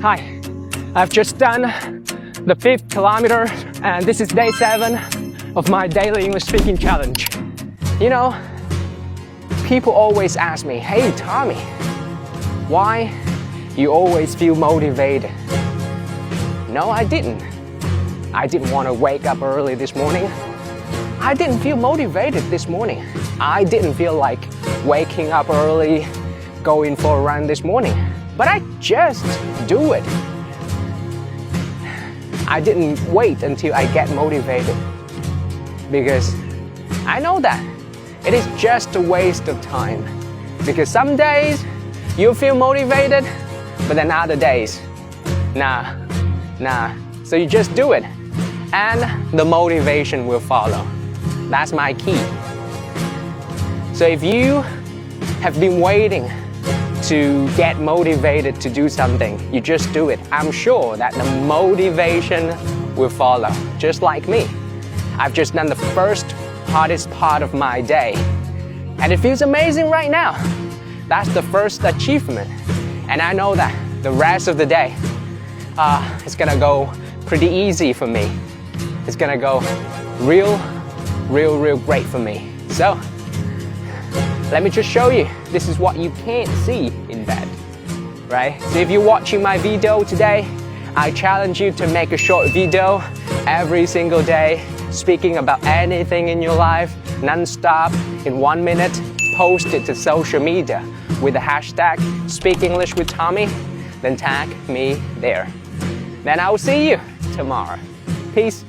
Hi, I've just done the 5th kilometer and this is day 7 of my daily English speaking challenge. You know, people always ask me, hey Tommy, why you always feel motivated? No, I didn't. I didn't want to wake up early this morning. I didn't feel motivated this morning. I didn't feel like waking up early, going for a run this morning. But I just do it. I didn't wait until I get motivated because I know that it is just a waste of time. Because some days you feel motivated, but then other days, nah. So you just do it and the motivation will follow. That's my key. So if you have been waiting to get motivated to do something, you just do it. I'm sure that the motivation will follow, just like me. I've just done the first hardest part of my day and it feels amazing right now. That's the first achievement and I know that the rest of the day it's gonna go pretty easy for me. It's gonna go real great for me. So let me just show you. This is what you can't see in bed, right? So if you're watching my video today, I challenge you to make a short video every single day, speaking about anything in your life, non-stop, in 1 minute, post it to social media with the hashtag Speak English with Tommy, then tag me there. Then I will see you tomorrow. Peace.